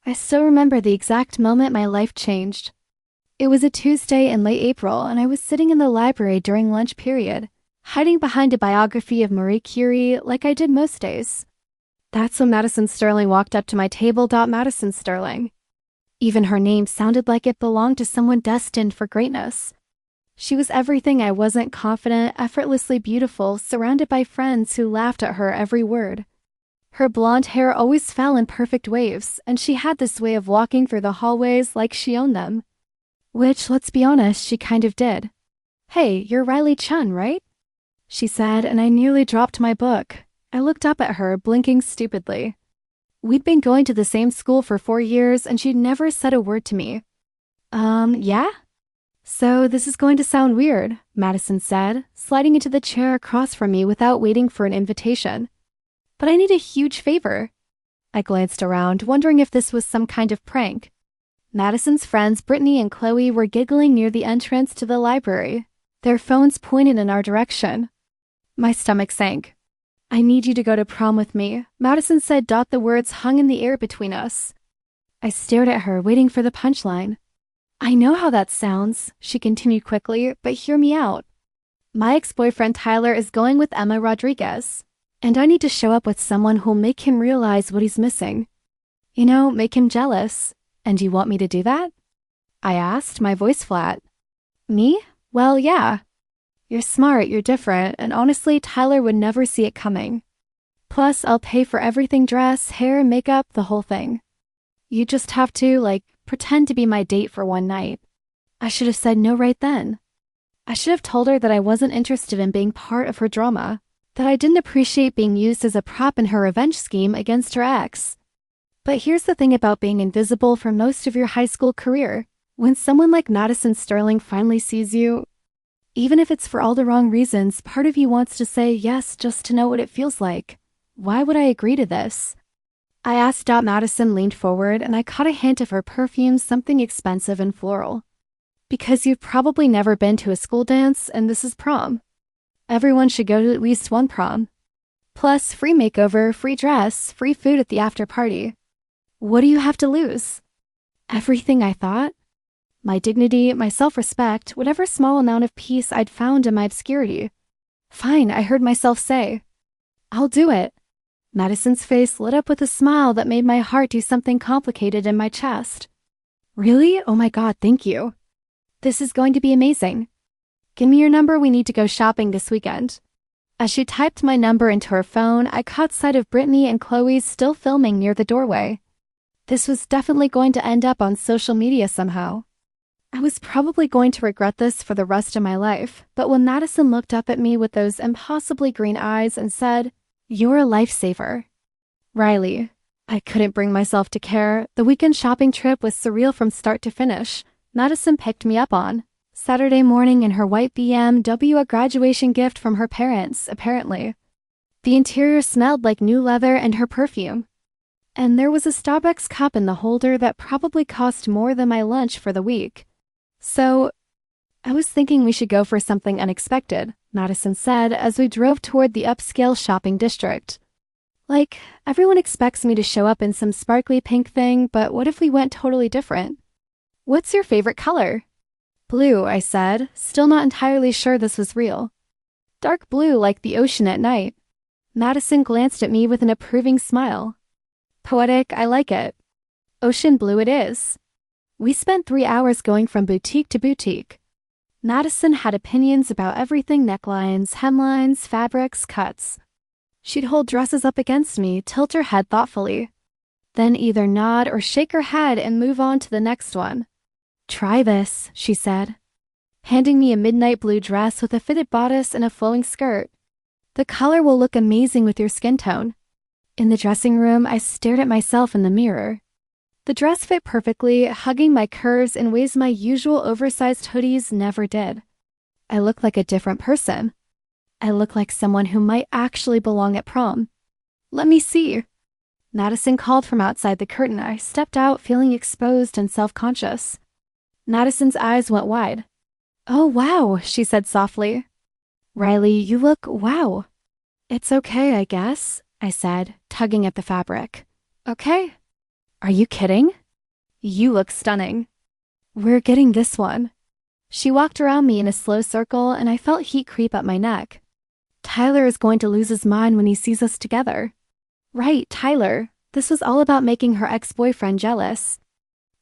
I still remember the exact moment my life changed. It was a Tuesday in late April, and I was sitting in the library during lunch period, hiding behind a biography of Marie Curie like I did most days. That's when Madison Sterling walked up to my table. Madison Sterling. Even her name sounded like it belonged to someone destined for greatness. She was everything I wasn't: confident, effortlessly beautiful, surrounded by friends who laughed at her every word. Her blonde hair always fell in perfect waves, and she had this way of walking through the hallways like she owned them. Which, let's be honest, she kind of did. "Hey, you're Riley Chen, right?" she said, and I nearly dropped my book. I looked up at her, blinking stupidly. We'd been going to the same school for 4 years, and she'd never said a word to me. Yeah? "So this is going to sound weird," Madison said, sliding into the chair across from me without waiting for an invitation. "But I need a huge favor." I glanced around, wondering if this was some kind of prank. Madison's friends Brittany and Chloe were giggling near the entrance to the library, their phones pointed in our direction. My stomach sank. "I need you to go to prom with me," Madison said. The words hung in the air between us. I stared at her, waiting for the punchline. "I know how that sounds," she continued quickly, "but hear me out. My ex-boyfriend Tyler is going with Emma Rodriguez, and I need to show up with someone who'll make him realize what he's missing. You know, make him jealous. And you want me to do that?" I asked, my voice flat. "Me? Well, yeah. You're smart, you're different, and honestly, Tyler would never see it coming. Plus, I'll pay for everything: dress, hair, makeup, the whole thing. You just have to, pretend to be my date for one night." I should have said no right then. I should have told her that I wasn't interested in being part of her drama, that I didn't appreciate being used as a prop in her revenge scheme against her ex. But here's the thing about being invisible for most of your high school career. When someone like Madison Sterling finally sees you, even if it's for all the wrong reasons, part of you wants to say yes just to know what it feels like. Why would I agree to this? I asked. Madison leaned forward, and I caught a hint of her perfume, something expensive and floral. "Because you've probably never been to a school dance, and this is prom. Everyone should go to at least one prom. Plus, free makeover, free dress, free food at the after party. What do you have to lose?" Everything, I thought. My dignity, my self-respect, whatever small amount of peace I'd found in my obscurity. "Fine," I heard myself say. "I'll do it." Madison's face lit up with a smile that made my heart do something complicated in my chest. "Really? Oh my God, thank you. This is going to be amazing. Give me your number, we need to go shopping this weekend." As she typed my number into her phone, I caught sight of Brittany and Chloe still filming near the doorway. This was definitely going to end up on social media somehow. I was probably going to regret this for the rest of my life, but when Madison looked up at me with those impossibly green eyes and said, "You're a lifesaver." Riley. I couldn't bring myself to care. The weekend shopping trip was surreal from start to finish. Madison picked me up on Saturday morning in her white BMW, a graduation gift from her parents, apparently. The interior smelled like new leather and her perfume. And there was a Starbucks cup in the holder that probably cost more than my lunch for the week. "So, I was thinking we should go for something unexpected," Madison said as we drove toward the upscale shopping district. Everyone expects me to show up in some sparkly pink thing, but what if we went totally different? "What's your favorite color?" "Blue," I said, still not entirely sure this was real. "Dark blue, like the ocean at night." Madison glanced at me with an approving smile. "Poetic, I like it." "Ocean blue it is." We spent 3 hours going from boutique to boutique. Madison had opinions about everything: necklines, hemlines, fabrics, cuts. She'd hold dresses up against me, tilt her head thoughtfully, then either nod or shake her head and move on to the next one. "Try this," she said, handing me a midnight blue dress with a fitted bodice and a flowing skirt. "The color will look amazing with your skin tone." In the dressing room, I stared at myself in the mirror. The dress fit perfectly, hugging my curves in ways my usual oversized hoodies never did. I looked like a different person. I looked like someone who might actually belong at prom. "Let me see." Madison called from outside the curtain. I stepped out, feeling exposed and self-conscious. Madison's eyes went wide. "Oh, wow," she said softly. "Riley, you look wow." "It's okay, I guess," I said, tugging at the fabric. "Okay." Are you kidding? You look stunning. We're getting this one. She walked around me in a slow circle and I felt heat creep up my neck. Tyler is going to lose his mind when he sees us together. Right, Tyler. This was all about making her ex-boyfriend jealous.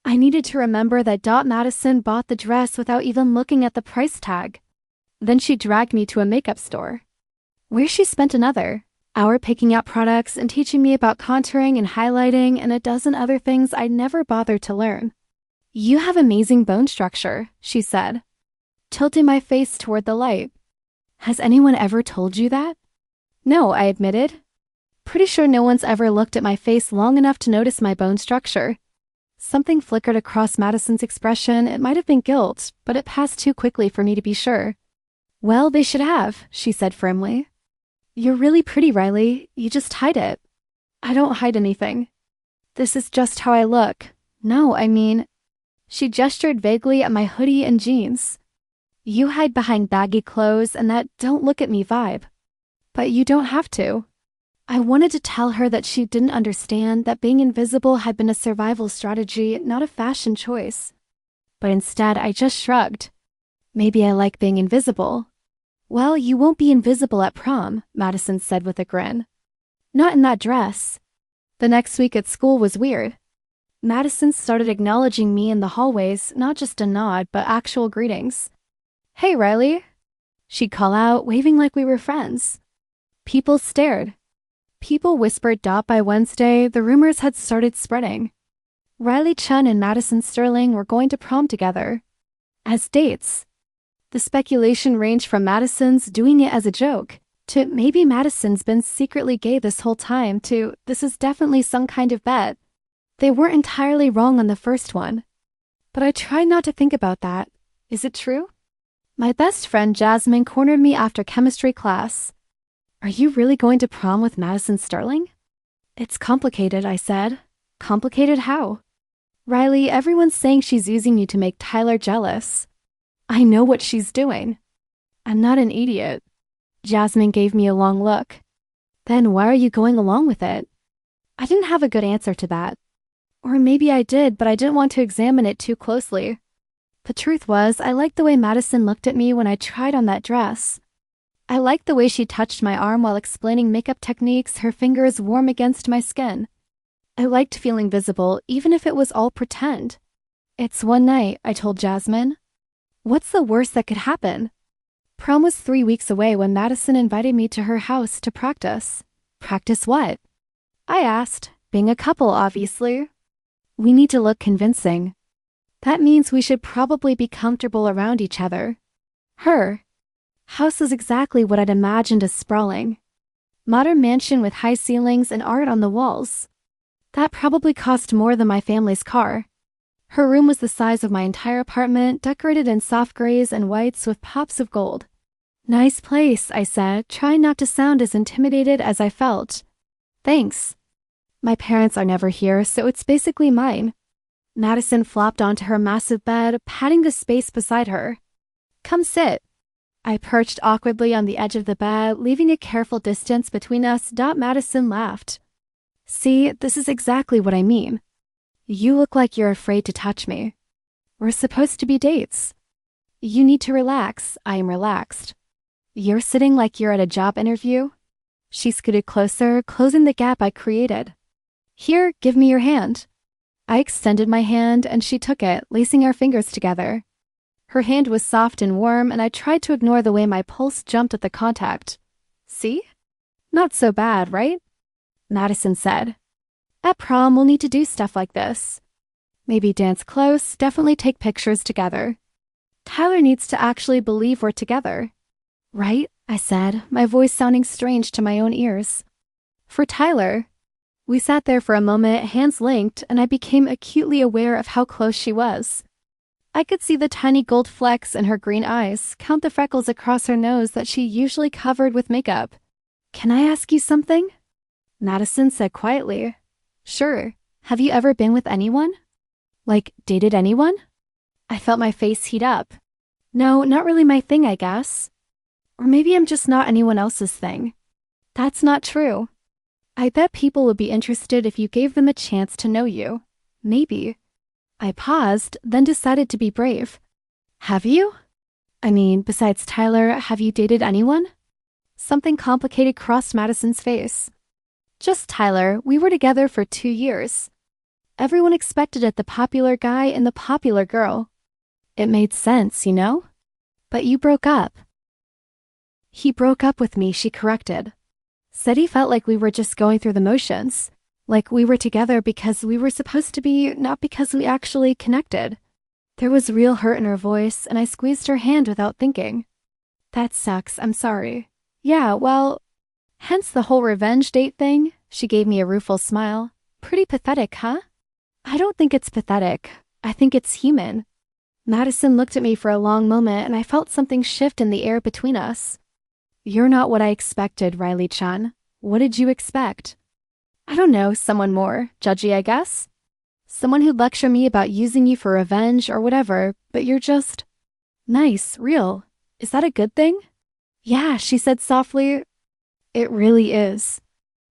I needed to remember that Madison bought the dress without even looking at the price tag. Then she dragged me to a makeup store, where she spent another hour picking out products and teaching me about contouring and highlighting and a dozen other things I never bothered to learn. You have amazing bone structure, she said, tilting my face toward the light. Has anyone ever told you that? No, I admitted. Pretty sure no one's ever looked at my face long enough to notice my bone structure. Something flickered across Madison's expression. It might have been guilt, but it passed too quickly for me to be sure. Well, they should have, she said firmly. You're really pretty, Riley. You just hide it. I don't hide anything. This is just how I look. No, I mean... She gestured vaguely at my hoodie and jeans. You hide behind baggy clothes and that don't look at me vibe. But you don't have to. I wanted to tell her that she didn't understand that being invisible had been a survival strategy, not a fashion choice. But instead, I just shrugged. Maybe I like being invisible. Well, you won't be invisible at prom, Madison said with a grin. Not in that dress. The next week at school was weird. Madison started acknowledging me in the hallways, not just a nod, but actual greetings. Hey, Riley. She'd call out, waving like we were friends. People stared. People whispered. By Wednesday, the rumors had started spreading. Riley, Chen, and Madison Sterling were going to prom together. As dates. The speculation ranged from Madison's doing it as a joke, to maybe Madison's been secretly gay this whole time, to this is definitely some kind of bet. They weren't entirely wrong on the first one. But I tried not to think about that. Is it true? My best friend Jasmine cornered me after chemistry class. Are you really going to prom with Madison Sterling? It's complicated, I said. Complicated how? Riley, everyone's saying she's using you to make Tyler jealous. I know what she's doing. I'm not an idiot. Jasmine gave me a long look. Then why are you going along with it? I didn't have a good answer to that. Or maybe I did, but I didn't want to examine it too closely. The truth was, I liked the way Madison looked at me when I tried on that dress. I liked the way she touched my arm while explaining makeup techniques, her fingers warm against my skin. I liked feeling visible, even if it was all pretend. It's one night, I told Jasmine. What's the worst that could happen? Prom was 3 weeks away when Madison invited me to her house to practice. Practice what? I asked, being a couple, obviously. We need to look convincing. That means we should probably be comfortable around each other. Her house is exactly what I'd imagined as sprawling. Modern mansion with high ceilings and art on the walls. That probably cost more than my family's car. Her room was the size of my entire apartment, decorated in soft grays and whites with pops of gold. Nice place, I said, trying not to sound as intimidated as I felt. Thanks. My parents are never here, so it's basically mine. Madison flopped onto her massive bed, patting the space beside her. Come sit. I perched awkwardly on the edge of the bed, leaving a careful distance between us. Madison laughed. See, this is exactly what I mean. You look like you're afraid to touch me. We're supposed to be dates. You need to relax. I am relaxed. You're sitting like you're at a job interview? She scooted closer, closing the gap I created. Here, give me your hand. I extended my hand and she took it, lacing our fingers together. Her hand was soft and warm, and I tried to ignore the way my pulse jumped at the contact. See? Not so bad, right? Madison said. At prom, we'll need to do stuff like this. Maybe dance close, definitely take pictures together. Tyler needs to actually believe we're together. Right? I said, my voice sounding strange to my own ears. For Tyler. We sat there for a moment, hands linked, and I became acutely aware of how close she was. I could see the tiny gold flecks in her green eyes, count the freckles across her nose that she usually covered with makeup. Can I ask you something? Madison said quietly. Sure. Have you ever been with anyone? Like, dated anyone? I felt my face heat up. No, not really my thing, I guess. Or maybe I'm just not anyone else's thing. That's not true. I bet people would be interested if you gave them a chance to know you. Maybe. I paused, then decided to be brave. Have you? I mean, besides Tyler, have you dated anyone? Something complicated crossed Madison's face. Just Tyler. We were together for 2 years. Everyone expected it, the popular guy and the popular girl. It made sense, you know? But you broke up. He broke up with me, she corrected. Said he felt like we were just going through the motions. Like we were together because we were supposed to be, not because we actually connected. There was real hurt in her voice, and I squeezed her hand without thinking. That sucks, I'm sorry. Yeah, well, hence the whole revenge date thing. She gave me a rueful smile. Pretty pathetic, huh? I don't think it's pathetic. I think it's human. Madison looked at me for a long moment, and I felt something shift in the air between us. You're not what I expected, Riley-chan. What did you expect? I don't know, someone more judgy, I guess. Someone who'd lecture me about using you for revenge or whatever, but you're just nice, real. Is that a good thing? Yeah, she said softly. It really is.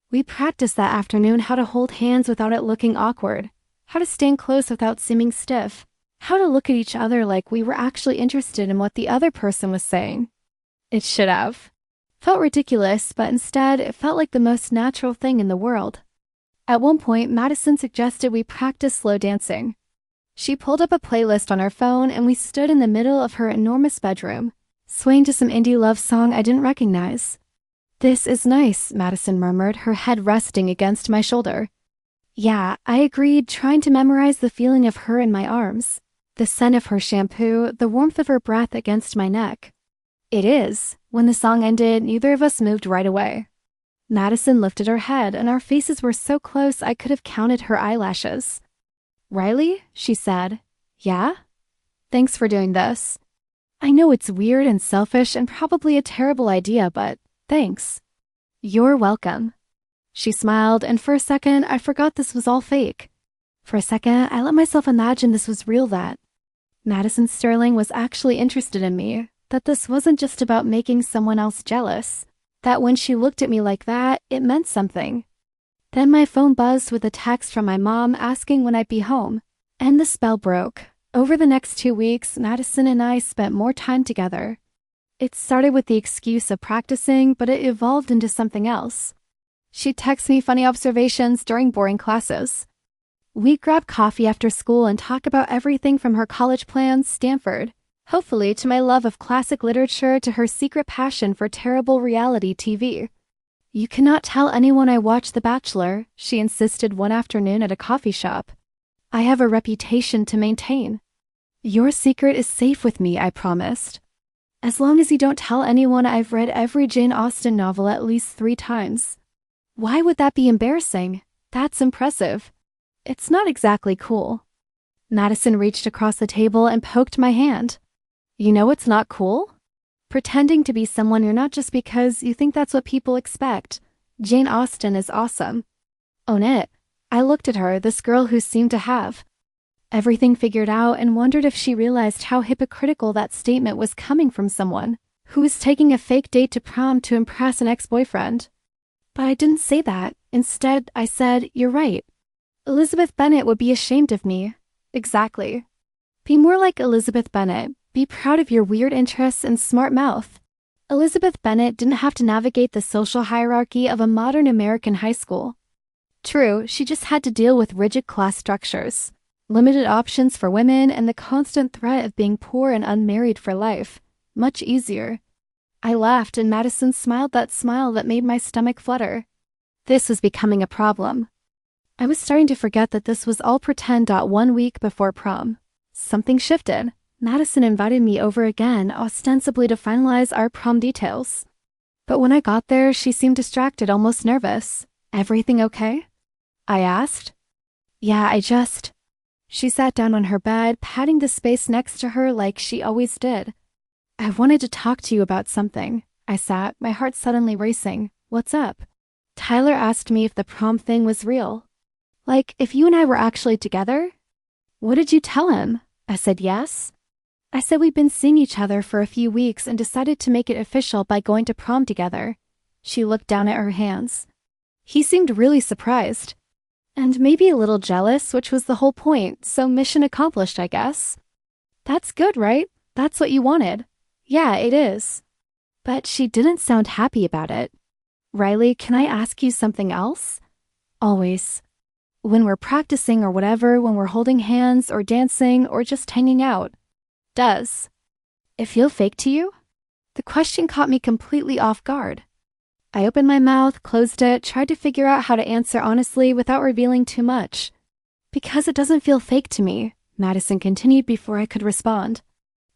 We practiced that afternoon how to hold hands without it looking awkward, how to stand close without seeming stiff, how to look at each other like we were actually interested in what the other person was saying. It should have. Felt ridiculous, but instead it felt like the most natural thing in the world. At one point, Madison suggested we practice slow dancing. She pulled up a playlist on her phone and we stood in the middle of her enormous bedroom, swaying to some indie love song I didn't recognize. This is nice, Madison murmured, her head resting against my shoulder. Yeah, I agreed, trying to memorize the feeling of her in my arms, the scent of her shampoo, the warmth of her breath against my neck. It is. When the song ended, neither of us moved right away. Madison lifted her head, and our faces were so close I could have counted her eyelashes. Riley? She said. Yeah? Thanks for doing this. I know it's weird and selfish and probably a terrible idea, but thanks. You're welcome. She smiled, and for a second, I forgot this was all fake. For a second, I let myself imagine this was real, that Madison Sterling was actually interested in me, that this wasn't just about making someone else jealous, that when she looked at me like that, it meant something. Then my phone buzzed with a text from my mom asking when I'd be home, and the spell broke. Over the next 2 weeks, Madison and I spent more time together. It started with the excuse of practicing, but it evolved into something else. She'd text me funny observations during boring classes. We'd grab coffee after school and talk about everything from her college plans, Stanford, hopefully to my love of classic literature to her secret passion for terrible reality TV. You cannot tell anyone I watch The Bachelor, she insisted one afternoon at a coffee shop. I have a reputation to maintain. Your secret is safe with me, I promised. As long as you don't tell anyone I've read every Jane Austen novel at least 3 times. Why would that be embarrassing? That's impressive. It's not exactly cool. Madison reached across the table and poked my hand. You know what's not cool? Pretending to be someone you're not just because you think that's what people expect. Jane Austen is awesome. Own it. I looked at her, this girl who seemed to have everything figured out, and wondered if she realized how hypocritical that statement was coming from someone who was taking a fake date to prom to impress an ex-boyfriend. But I didn't say that. Instead, I said, you're right. Elizabeth Bennet would be ashamed of me. Exactly. Be more like Elizabeth Bennet. Be proud of your weird interests and smart mouth. Elizabeth Bennet didn't have to navigate the social hierarchy of a modern American high school. True, she just had to deal with rigid class structures, limited options for women, and the constant threat of being poor and unmarried for life. Much easier. I laughed, and Madison smiled that smile that made my stomach flutter. This was becoming a problem. I was starting to forget that this was all pretend. 1 week before prom, something shifted. Madison invited me over again, ostensibly to finalize our prom details. But when I got there, she seemed distracted, almost nervous. Everything okay? I asked. Yeah, She sat down on her bed, patting the space next to her like she always did. I wanted to talk to you about something. I sat, my heart suddenly racing. What's up? Tyler asked me if the prom thing was real. Like, if you and I were actually together? What did you tell him? I said yes. I said we'd been seeing each other for a few weeks and decided to make it official by going to prom together. She looked down at her hands. He seemed really surprised. And maybe a little jealous, which was the whole point, so mission accomplished, I guess. That's good, right? That's what you wanted. Yeah, it is. But she didn't sound happy about it. Riley, can I ask you something else? Always. When we're practicing or whatever, when we're holding hands or dancing or just hanging out. Does it feel fake to you? The question caught me completely off guard. I opened my mouth, closed it, tried to figure out how to answer honestly without revealing too much. Because it doesn't feel fake to me, Madison continued before I could respond.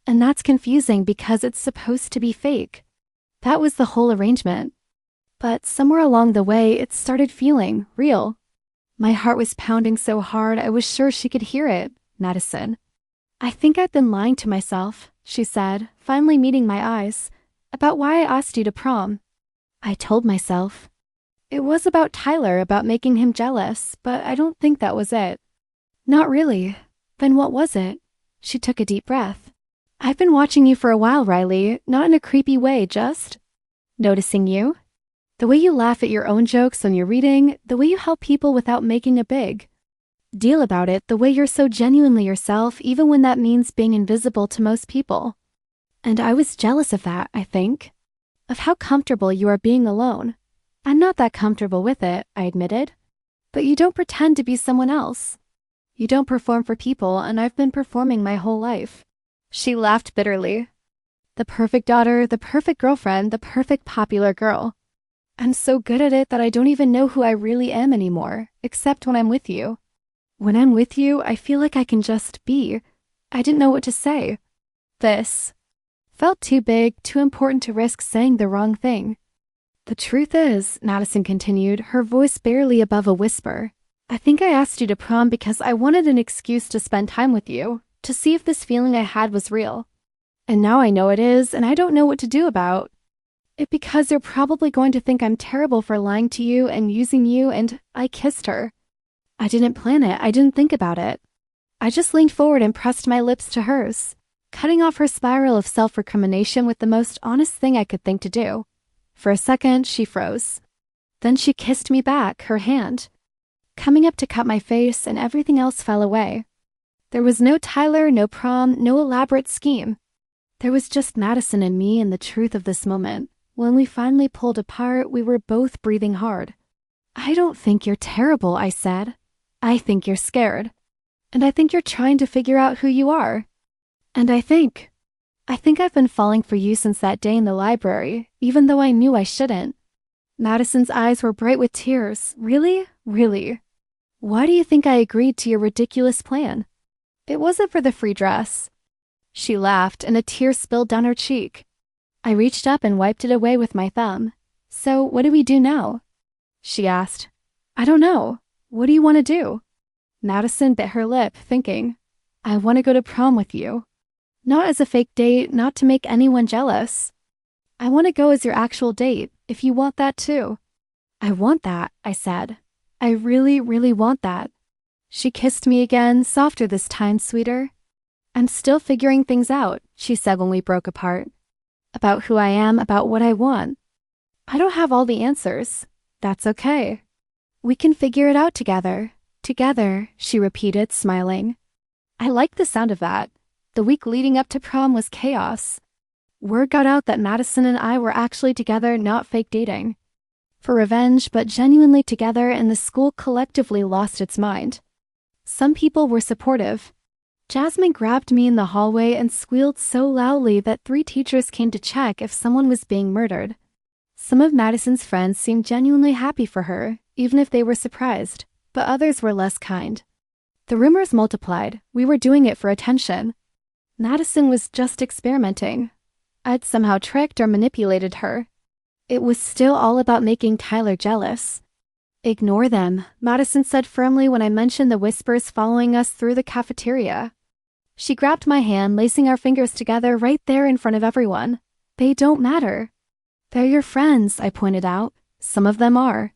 And that's confusing because it's supposed to be fake. That was the whole arrangement. But somewhere along the way, it started feeling real. My heart was pounding so hard I was sure she could hear it. Madison. I think I've been lying to myself, she said, finally meeting my eyes, about why I asked you to prom. I told myself. It was about Tyler, about making him jealous, but I don't think that was it. Not really. Then what was it? She took a deep breath. I've been watching you for a while, Riley, not in a creepy way, just noticing you. The way you laugh at your own jokes when you're reading, the way you help people without making a big deal about it, the way you're so genuinely yourself, even when that means being invisible to most people. And I was jealous of that, I think. Of how comfortable you are being alone. I'm not that comfortable with it, I admitted. But you don't pretend to be someone else. You don't perform for people, and I've been performing my whole life. She laughed bitterly. The perfect daughter, the perfect girlfriend, the perfect popular girl. I'm so good at it that I don't even know who I really am anymore, except when I'm with you. When I'm with you, I feel like I can just be. I didn't know what to say. This felt too big, too important to risk saying the wrong thing. The truth is, Madison continued, her voice barely above a whisper, I think I asked you to prom because I wanted an excuse to spend time with you, to see if this feeling I had was real. And now I know it is, and I don't know what to do about it because you're probably going to think I'm terrible for lying to you and using you, and I kissed her. I didn't plan it, I didn't think about it. I just leaned forward and pressed my lips to hers, cutting off her spiral of self-recrimination with the most honest thing I could think to do. For a second, she froze. Then she kissed me back, her hand, coming up to cut my face, and everything else fell away. There was no Tyler, no prom, no elaborate scheme. There was just Madison and me and the truth of this moment. When we finally pulled apart, we were both breathing hard. I don't think you're terrible, I said. I think you're scared. And I think you're trying to figure out who you are. And I think I've been falling for you since that day in the library, even though I knew I shouldn't. Madison's eyes were bright with tears. Really? Really? Why do you think I agreed to your ridiculous plan? It wasn't for the free dress. She laughed, and a tear spilled down her cheek. I reached up and wiped it away with my thumb. So, what do we do now? She asked. I don't know. What do you want to do? Madison bit her lip, thinking. I want to go to prom with you. Not as a fake date, not to make anyone jealous. I want to go as your actual date, if you want that too. I want that, I said. I really, really want that. She kissed me again, softer this time, sweeter. I'm still figuring things out, she said when we broke apart. About who I am, about what I want. I don't have all the answers. That's okay. We can figure it out together. Together, she repeated, smiling. I liked the sound of that. The week leading up to prom was chaos. Word got out that Madison and I were actually together, not fake dating. For revenge, but genuinely together, and the school collectively lost its mind. Some people were supportive. Jasmine grabbed me in the hallway and squealed so loudly that 3 teachers came to check if someone was being murdered. Some of Madison's friends seemed genuinely happy for her, even if they were surprised, but others were less kind. The rumors multiplied. We were doing it for attention. Madison was just experimenting. I'd somehow tricked or manipulated her. It was still all about making Tyler jealous. Ignore them, Madison said firmly when I mentioned the whispers following us through the cafeteria. She grabbed my hand, lacing our fingers together right there in front of everyone. They don't matter. They're your friends, I pointed out. Some of them are.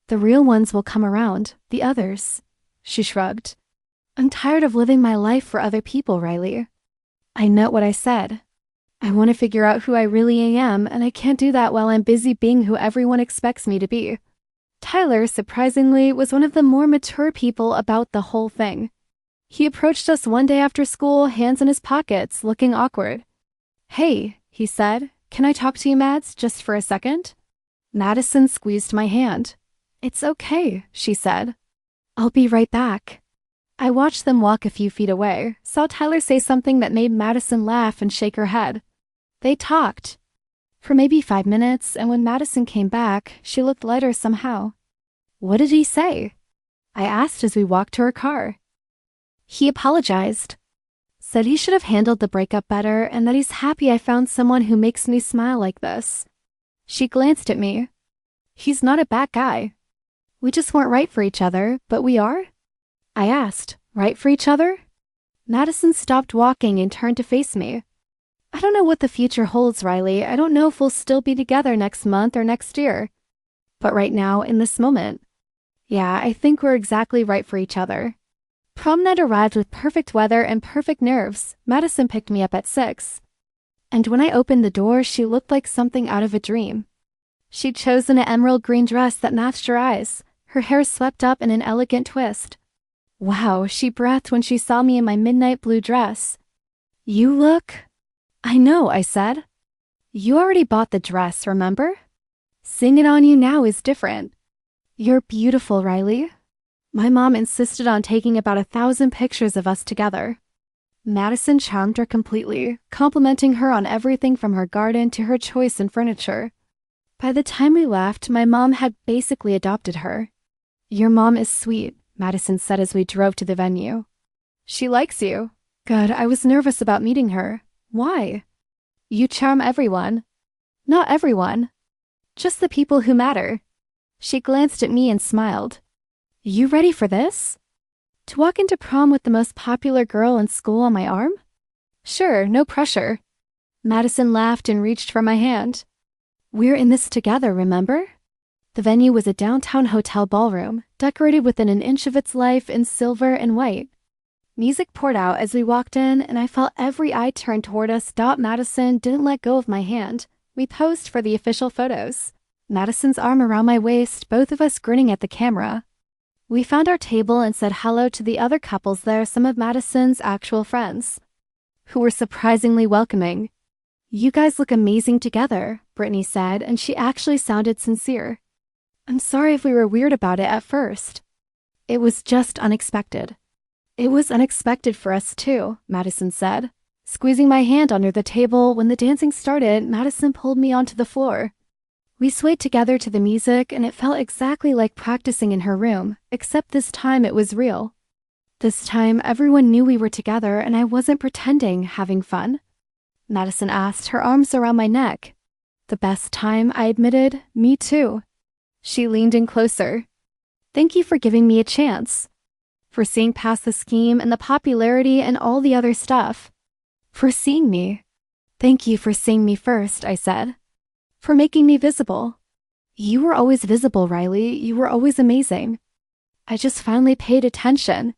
The real ones will come around, the others. She shrugged. I'm tired of living my life for other people, Riley. I know what I said. I want to figure out who I really am, and I can't do that while I'm busy being who everyone expects me to be. Tyler, surprisingly, was one of the more mature people about the whole thing. He approached us one day after school, hands in his pockets, looking awkward. "Hey," he said, "can I talk to you, Mads, just for a second?" Madison squeezed my hand. "It's okay," she said. "I'll be right back." I watched them walk a few feet away, saw Tyler say something that made Madison laugh and shake her head. They talked for maybe 5 minutes, and when Madison came back, she looked lighter somehow. "What did he say?" I asked as we walked to her car. "He apologized. Said he should have handled the breakup better and that he's happy I found someone who makes me smile like this." She glanced at me. "He's not a bad guy. We just weren't right for each other, but we are?" I asked. "Right for each other?" Madison stopped walking and turned to face me. "I don't know what the future holds, Riley. I don't know if we'll still be together next month or next year. But right now, in this moment, yeah, I think we're exactly right for each other." Prom night arrived with perfect weather and perfect nerves. Madison picked me up at 6. And when I opened the door, she looked like something out of a dream. She'd chosen an emerald green dress that matched her eyes, her hair swept up in an elegant twist. "Wow," she breathed when she saw me in my midnight blue dress. "You look—" "I know," I said. "You already bought the dress, remember? Seeing it on you now is different. You're beautiful, Riley." My mom insisted on taking about 1,000 pictures of us together. Madison charmed her completely, complimenting her on everything from her garden to her choice in furniture. By the time we left, my mom had basically adopted her. "Your mom is sweet," Madison said as we drove to the venue. "She likes you." "Good, I was nervous about meeting her." "Why?" "You charm everyone." "Not everyone. Just the people who matter." She glanced at me and smiled. "You ready for this? To walk into prom with the most popular girl in school on my arm?" "Sure, no pressure." Madison laughed and reached for my hand. "We're in this together, remember?" The venue was a downtown hotel ballroom, decorated within an inch of its life in silver and white. Music poured out as we walked in, and I felt every eye turn toward us. Madison didn't let go of my hand. We posed for the official photos. Madison's arm around my waist, both of us grinning at the camera. We found our table and said hello to the other couples there, some of Madison's actual friends, who were surprisingly welcoming. "You guys look amazing together," Brittany said, and she actually sounded sincere. "I'm sorry if we were weird about it at first. It was just unexpected." "It was unexpected for us too," Madison said. Squeezing my hand under the table, when the dancing started, Madison pulled me onto the floor. We swayed together to the music, and it felt exactly like practicing in her room, except this time it was real. This time, everyone knew we were together, and I wasn't pretending, having fun. Madison asked, her arms around my neck. "The best time," I admitted. "Me too." She leaned in closer. "Thank you for giving me a chance. For seeing past the scheme and the popularity and all the other stuff. For seeing me." "Thank you for seeing me first," I said. "For making me visible." "You were always visible, Riley. You were always amazing. I just finally paid attention."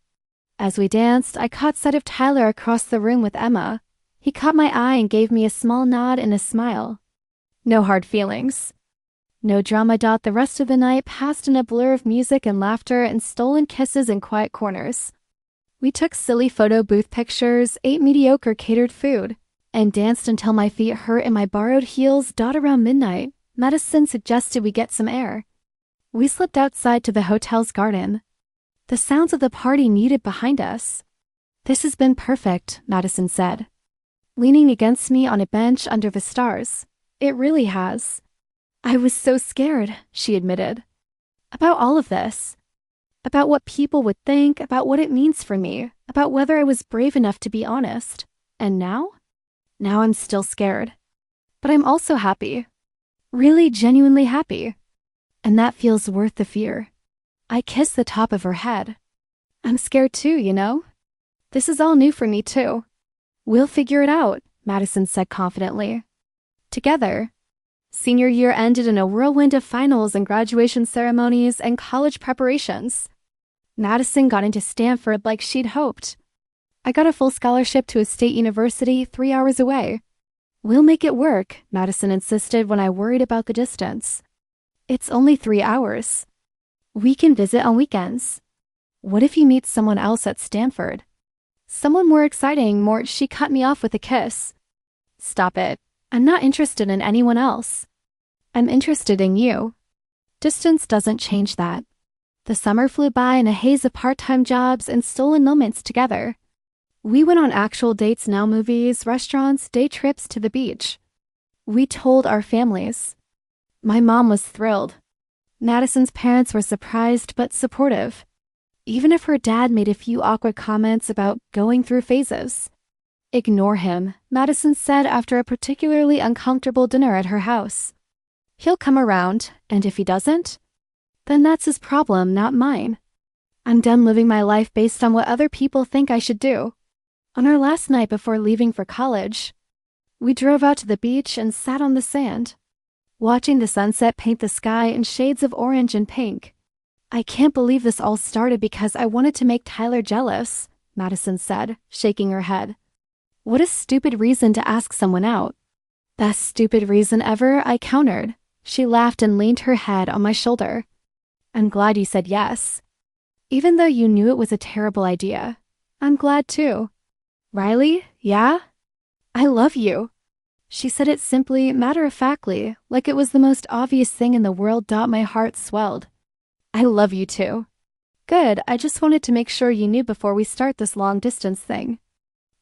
As we danced, I caught sight of Tyler across the room with Emma. He caught my eye and gave me a small nod and a smile. No hard feelings. No drama. The rest of the night passed in a blur of music and laughter and stolen kisses in quiet corners. We took silly photo booth pictures, ate mediocre catered food, and danced until my feet hurt and my borrowed heels. Around midnight, Madison suggested we get some air. We slipped outside to the hotel's garden. The sounds of the party muted behind us. "This has been perfect," Madison said, leaning against me on a bench under the stars. "It really has." "I was so scared," she admitted. "About all of this. About what people would think, about what it means for me, about whether I was brave enough to be honest. And now? Now I'm still scared. But I'm also happy. Really, genuinely happy. And that feels worth the fear." I kissed the top of her head. "I'm scared too, you know? This is all new for me too." "We'll figure it out," Madison said confidently. "Together." Senior year ended in a whirlwind of finals and graduation ceremonies and college preparations. Madison got into Stanford like she'd hoped. I got a full scholarship to a state university 3 hours away. "We'll make it work," Madison insisted when I worried about the distance. "It's only 3 hours." We can visit on weekends. What if you meet someone else at Stanford? Someone more exciting, more. She cut me off with a kiss. Stop it. I'm not interested in anyone else. I'm interested in you. Distance doesn't change that. The summer flew by in a haze of part-time jobs and stolen moments together. We went on actual dates, now movies, restaurants, day trips to the beach. We told our families. My mom was thrilled. Madison's parents were surprised but supportive, even if her dad made a few awkward comments about going through phases. Ignore him, Madison said after a particularly uncomfortable dinner at her house. He'll come around, and if he doesn't, then that's his problem, not mine. I'm done living my life based on what other people think I should do. On our last night before leaving for college, we drove out to the beach and sat on the sand, watching the sunset paint the sky in shades of orange and pink. I can't believe this all started because I wanted to make Tyler jealous, Madison said, shaking her head. What a stupid reason to ask someone out. Best stupid reason ever, I countered. She laughed and leaned her head on my shoulder. I'm glad you said yes. Even though you knew it was a terrible idea, I'm glad too. Riley, yeah? I love you. She said it simply, matter-of-factly, like it was the most obvious thing in the world. My heart swelled. I love you too. Good, I just wanted to make sure you knew before we start this long-distance thing.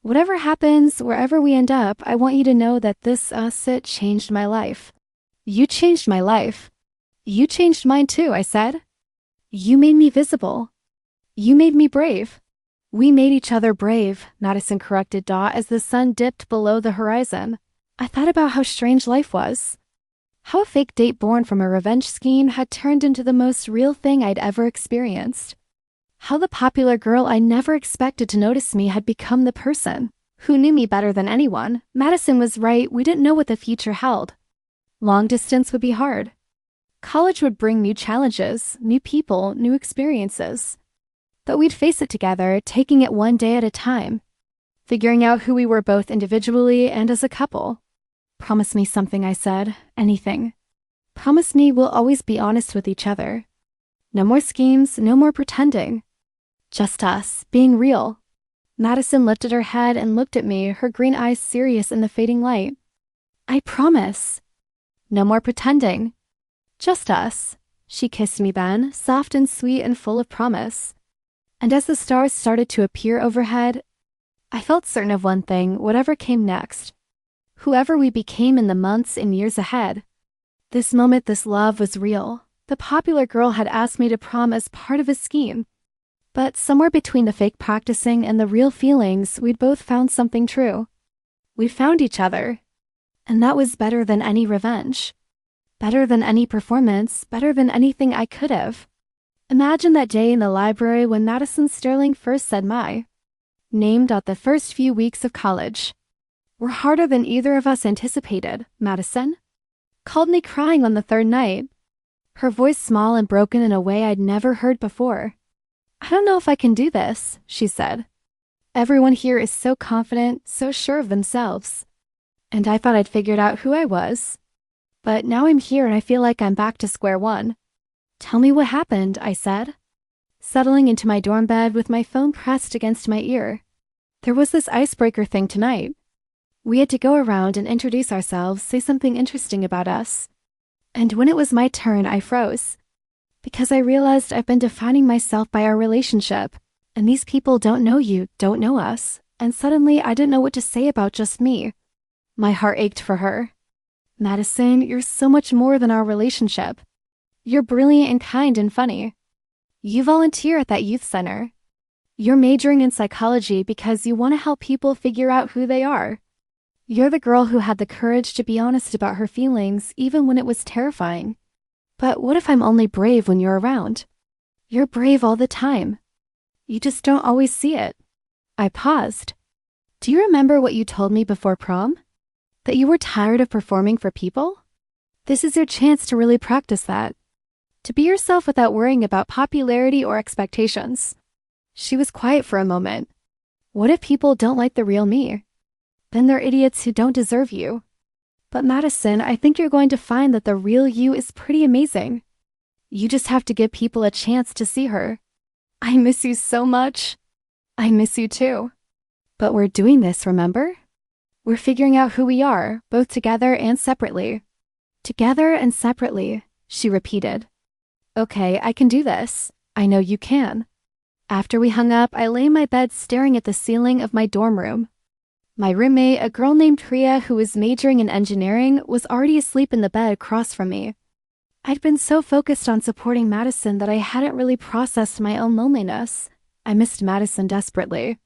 Whatever happens, wherever we end up, I want you to know that it changed my life. You changed my life. You changed mine too, I said. You made me visible. You made me brave. We made each other brave, Madison corrected Dot as the sun dipped below the horizon. I thought about how strange life was. How a fake date born from a revenge scheme had turned into the most real thing I'd ever experienced. How the popular girl I never expected to notice me had become the person who knew me better than anyone. Madison was right, we didn't know what the future held. Long distance would be hard. College would bring new challenges, new people, new experiences. But we'd face it together, taking it one day at a time, figuring out who we were both individually and as a couple. Promise me something, I said. Anything. Promise me we'll always be honest with each other. No more schemes, no more pretending. Just us, being real. Madison lifted her head and looked at me, her green eyes serious in the fading light. I promise. No more pretending. Just us. She kissed me then, soft and sweet and full of promise. And as the stars started to appear overhead, I felt certain of one thing, whatever came next. Whoever we became in the months and years ahead. This moment, this love was real. The popular girl had asked me to prom as part of a scheme. But somewhere between the fake practicing and the real feelings, we'd both found something true. We found each other. And that was better than any revenge. Better than any performance, better than anything I could have. Imagine that day in the library when Madison Sterling first said my name. The first few weeks of college were harder than either of us anticipated. Madison called me crying on the third night, her voice small and broken in a way I'd never heard before. I don't know if I can do this, she said. Everyone here is so confident, so sure of themselves. And I thought I'd figured out who I was. But now I'm here and I feel like I'm back to square one. Tell me what happened, I said, settling into my dorm bed with my phone pressed against my ear. There was this icebreaker thing tonight. We had to go around and introduce ourselves, say something interesting about us. And when it was my turn, I froze. Because I realized I've been defining myself by our relationship. And these people don't know you, don't know us. And suddenly I didn't know what to say about just me. My heart ached for her. Madison, you're so much more than our relationship. You're brilliant and kind and funny. You volunteer at that youth center. You're majoring in psychology because you want to help people figure out who they are. You're the girl who had the courage to be honest about her feelings even when it was terrifying. But what if I'm only brave when you're around? You're brave all the time. You just don't always see it. I paused. Do you remember what you told me before prom? That you were tired of performing for people? This is your chance to really practice that. To be yourself without worrying about popularity or expectations. She was quiet for a moment. What if people don't like the real me? Then they're idiots who don't deserve you. But Madison, I think you're going to find that the real you is pretty amazing. You just have to give people a chance to see her. I miss you so much. I miss you too. But we're doing this, remember? We're figuring out who we are, both together and separately. Together and separately, she repeated. Okay, I can do this. I know you can. After we hung up, I lay in my bed staring at the ceiling of my dorm room. My roommate, a girl named Priya who was majoring in engineering, was already asleep in the bed across from me. I'd been so focused on supporting Madison that I hadn't really processed my own loneliness. I missed Madison desperately.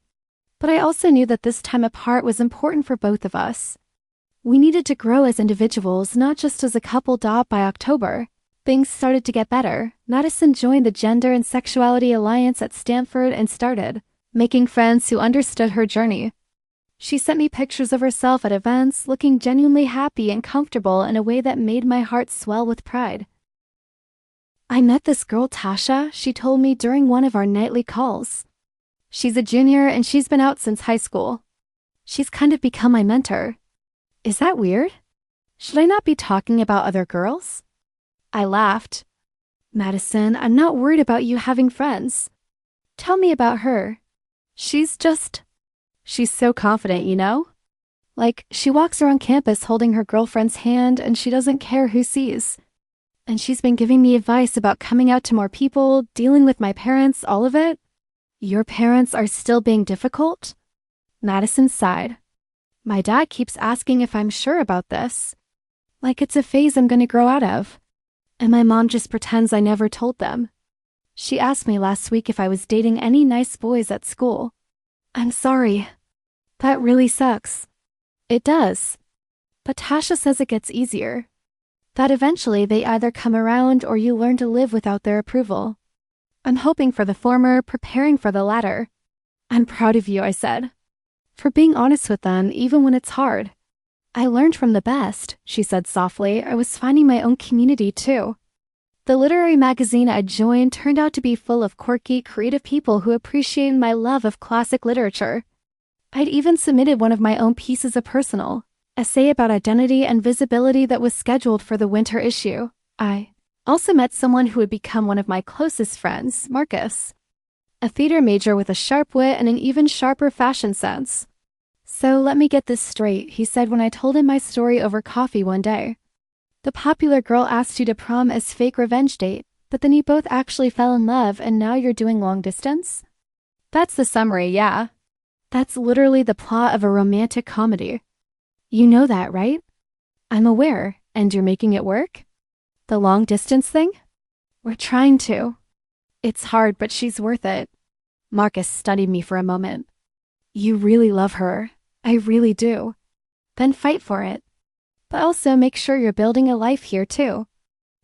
But I also knew that this time apart was important for both of us. We needed to grow as individuals, not just as a couple. By October, things started to get better. Madison joined the Gender and Sexuality Alliance at Stanford and started making friends who understood her journey. She sent me pictures of herself at events, looking genuinely happy and comfortable in a way that made my heart swell with pride. I met this girl, Tasha, she told me during one of our nightly calls. She's a junior and she's been out since high school. She's kind of become my mentor. Is that weird? Should I not be talking about other girls? I laughed. Madison, I'm not worried about you having friends. Tell me about her. She's so confident, you know? Like, she walks around campus holding her girlfriend's hand and she doesn't care who sees. And she's been giving me advice about coming out to more people, dealing with my parents, all of it. Your parents are still being difficult? Madison sighed. My dad keeps asking if I'm sure about this. Like it's a phase I'm going to grow out of. And my mom just pretends I never told them. She asked me last week if I was dating any nice boys at school. I'm sorry. That really sucks. It does. But Tasha says it gets easier. That eventually they either come around or you learn to live without their approval. I'm hoping for the former, preparing for the latter. I'm proud of you, I said. For being honest with them, even when it's hard. I learned from the best, she said softly. I was finding my own community too. The literary magazine I joined turned out to be full of quirky, creative people who appreciated my love of classic literature. I'd even submitted one of my own pieces of personal essay about identity and visibility that was scheduled for the winter issue. I also met someone who would become one of my closest friends, Marcus, a theater major with a sharp wit and an even sharper fashion sense. So let me get this straight, he said when I told him my story over coffee one day. The popular girl asked you to prom as fake revenge date, but then you both actually fell in love and now you're doing long distance? That's the summary, yeah. That's literally the plot of a romantic comedy. You know that, right? I'm aware, and you're making it work? The long distance thing? We're trying to. It's hard, but she's worth it. Marcus studied me for a moment. You really love her. I really do. Then fight for it. But also make sure you're building a life here too.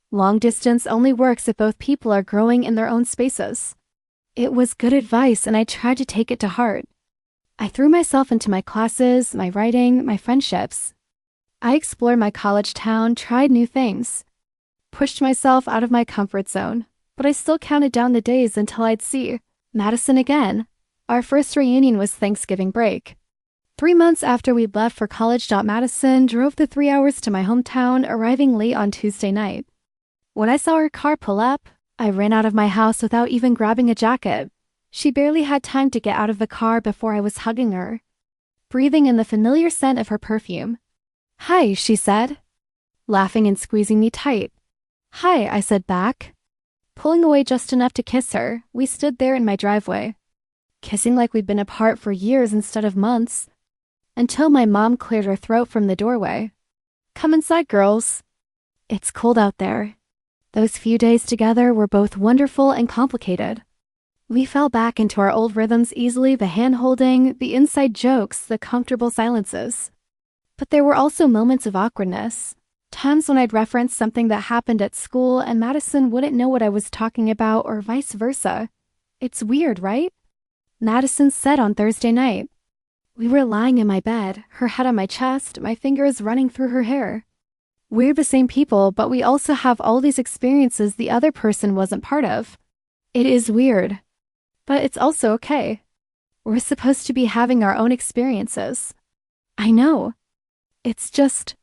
Long distance only works if both people are growing in their own spaces. It was good advice and I tried to take it to heart. I threw myself into my classes, my writing, my friendships. I explored my college town, tried new things. Pushed myself out of my comfort zone, but I still counted down the days until I'd see Madison again. Our first reunion was Thanksgiving break. 3 months after we'd left for college. Madison drove the 3 hours to my hometown, arriving late on Tuesday night. When I saw her car pull up, I ran out of my house without even grabbing a jacket. She barely had time to get out of the car before I was hugging her, breathing in the familiar scent of her perfume. Hi, she said, laughing and squeezing me tight. Hi, I said back. Pulling away just enough to kiss her, we stood there in my driveway, kissing like we'd been apart for years instead of months, until my mom cleared her throat from the doorway. Come inside, girls. It's cold out there. Those few days together were both wonderful and complicated. We fell back into our old rhythms easily, the hand-holding, the inside jokes, the comfortable silences. But there were also moments of awkwardness, times when I'd reference something that happened at school and Madison wouldn't know what I was talking about or vice versa. It's weird, right? Madison said on Thursday night. We were lying in my bed, her head on my chest, my fingers running through her hair. We're the same people, but we also have all these experiences the other person wasn't part of. It is weird. But it's also okay. We're supposed to be having our own experiences. I know. It's just,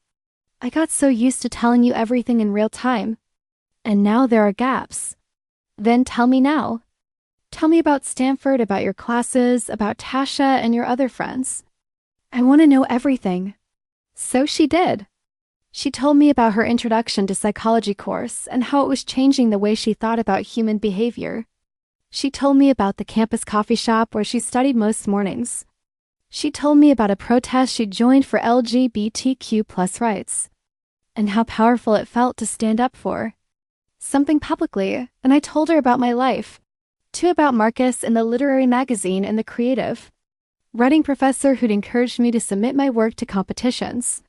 I got so used to telling you everything in real time. And now there are gaps. Then tell me now. Tell me about Stanford, about your classes, about Tasha and your other friends. I want to know everything. So she did. She told me about her introduction to psychology course and how it was changing the way she thought about human behavior. She told me about the campus coffee shop where she studied most mornings. She told me about a protest she joined for LGBTQ+ rights, and how powerful it felt to stand up for something publicly. And I told her about my life, too, about Marcus in the literary magazine and the creative writing professor who'd encouraged me to submit my work to competitions,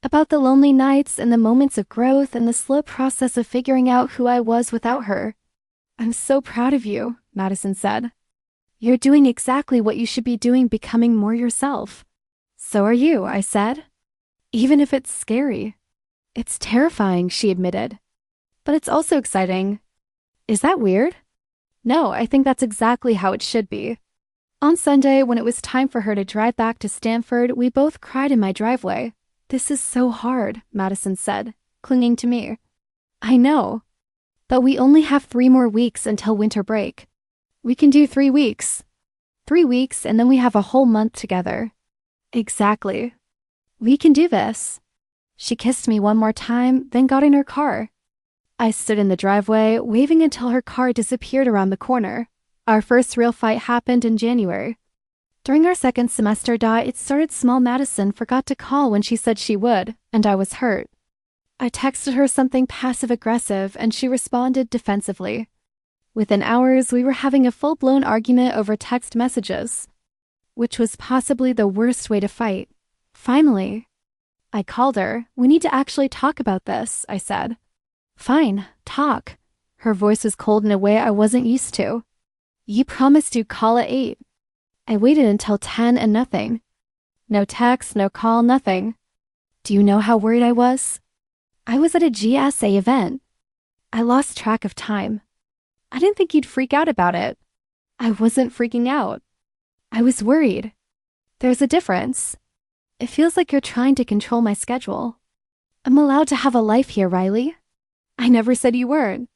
about the lonely nights and the moments of growth and the slow process of figuring out who I was without her. I'm so proud of you, Madison said. You're doing exactly what you should be doing, becoming more yourself. So are you, I said. Even if it's scary. It's terrifying, she admitted. But it's also exciting. Is that weird? No, I think that's exactly how it should be. On Sunday, when it was time for her to drive back to Stanford, we both cried in my driveway. This is so hard, Madison said, clinging to me. I know. But we only have 3 more weeks until winter break. We can do 3 weeks. 3 weeks, and then we have a whole month together. Exactly. We can do this. She kissed me one more time, then got in her car. I stood in the driveway, waving until her car disappeared around the corner. Our first real fight happened in January. During our second semester, it started small. Madison forgot to call when she said she would, and I was hurt. I texted her something passive-aggressive, and she responded defensively. Within hours, we were having a full-blown argument over text messages, which was possibly the worst way to fight. Finally, I called her. We need to actually talk about this, I said. Fine, talk. Her voice was cold in a way I wasn't used to. You promised you'd call at 8. I waited until 10 and nothing. No text, no call, nothing. Do you know how worried I was? I was at a GSA event. I lost track of time. I didn't think you'd freak out about it. I wasn't freaking out. I was worried. There's a difference. It feels like you're trying to control my schedule. I'm allowed to have a life here, Riley. I never said you weren't.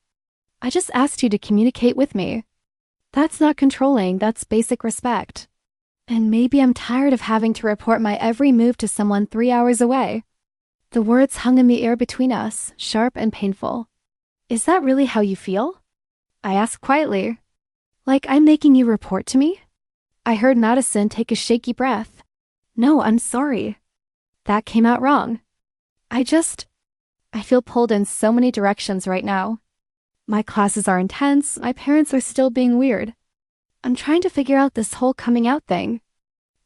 I just asked you to communicate with me. That's not controlling, that's basic respect. And maybe I'm tired of having to report my every move to someone 3 hours away. The words hung in the air between us, sharp and painful. Is that really how you feel? I asked quietly. Like I'm making you report to me? I heard Madison take a shaky breath. No, I'm sorry. That came out wrong. I feel pulled in so many directions right now. My classes are intense, my parents are still being weird. I'm trying to figure out this whole coming out thing.